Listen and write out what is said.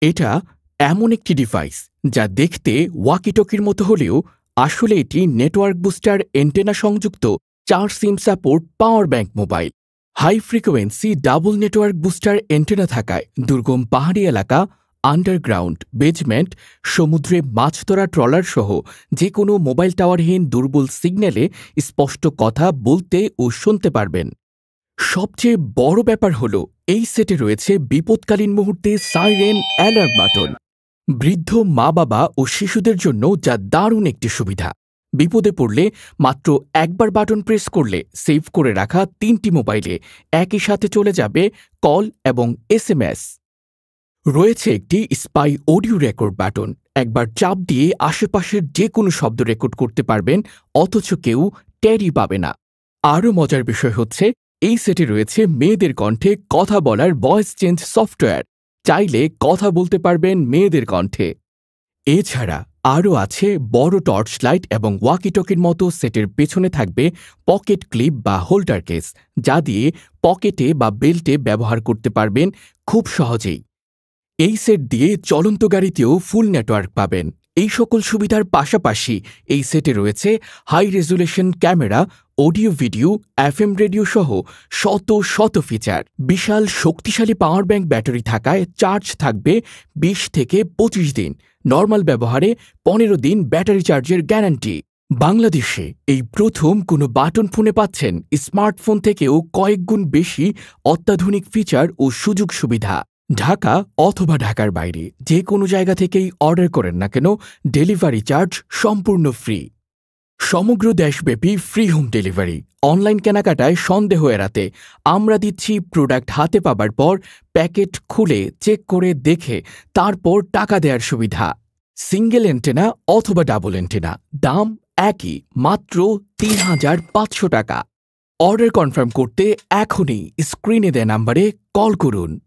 এটা এমন একটি ডিভাইস যা দেখতে ওয়াকিটকির মতো হলেও আসলে এটি নেটওয়ার্ক বুস্টার এন্টেনা সংযুক্ত 4 SIM support power bank mobile. High frequency double network booster antenna থাকায় দুর্গম পাহাড়ি এলাকা, আন্ডারগ্রাউন্ড, বেজমেন্ট, সমুদ্রে মাছ ধরা ট্রলার সহ যে কোনো মোবাইল টাওয়ারহীন দুর্বল সিগন্যালে স্পষ্ট কথা বলতে ও শুনতে পারবেন। সবচেয়ে বড় ব্যাপার হলো এই সেটে রয়েছে বিপদকালীন মুহূর্তে সাইরেন অ্যালার্ম বাটন। বৃদ্ধ মা-বাবা ও শিশুদের জন্য যা দারুণ একটি সুবিধা। বিপদে পড়লে মাত্র একবার বাটন প্রেস করলে সেভ করে রাখা 3টি মোবাইলে একই সাথে চলে যাবে কল এবং এসএমএস। রয়েছে একটি স্পাই অডিও রেকর্ড বাটন। একবার চাপ দিয়ে আশেপাশের যে কোনো শব্দ রেকর্ড করতে পারবেন, অথচ কেউ টেরই পাবে না। আরও মজার বিষয় হচ্ছে এই সেটে রয়েছে মেয়েদের কণ্ঠে কথা বলার ভয়েস চেঞ্জ সফটওয়্যার। চাইলে কথা বলতে পারবেন মেয়েদের কণ্ঠে। এছাড়া আরও আছে বড় টর্চ লাইট এবং ওয়াকিটকির মতো সেটের পেছনে থাকবে পকেট ক্লিপ বা হোল্ডার কেস, যা দিয়ে পকেটে বা বেল্টে ব্যবহার করতে পারবেন খুব সহজেই। এই সেট দিয়ে চলন্ত গাড়িতেও ফুল নেটওয়ার্ক পাবেন। এই সকল সুবিধার পাশাপাশি এই সেটে রয়েছে high resolution camera, audio video, FM radio সহ শত শত ফিচার। বিশাল শক্তিশালী পাওয়ার ব্যাংক ব্যাটারি থাকায় চার্জ থাকবে 20 থেকে 25 দিন। নর্মাল ব্যবহারে 15 দিন ব্যাটারি চার্জের গ্যারান্টি। বাংলাদেশে এই প্রথম কোনো বাটন ফোনে পাচ্ছেন স্মার্টফোন থেকেও কয়েক গুণ বেশি অত্যাধুনিক ফিচার ও সুযোগ সুবিধা। ঢাকা অথবা ঢাকার বাইরে যে কোনো জায়গা থেকেই অর্ডার করেন না কেন, ডেলিভারি চার্জ সম্পূর্ণ ফ্রি। সমগ্র দেশব্যাপী ফ্রি হোম ডেলিভারি। অনলাইন কেনাকাটায় সন্দেহ এড়াতে আমরা দিচ্ছি প্রোডাক্ট হাতে পাবার পর প্যাকেট খুলে চেক করে দেখে তারপর টাকা দেওয়ার সুবিধা। সিঙ্গেল এন্টেনা অথবা ডাবল এন্টেনা, দাম একই, মাত্র 3500 টাকা। অর্ডার কনফার্ম করতে এখনই স্ক্রিনে দেয়া নাম্বারে কল করুন।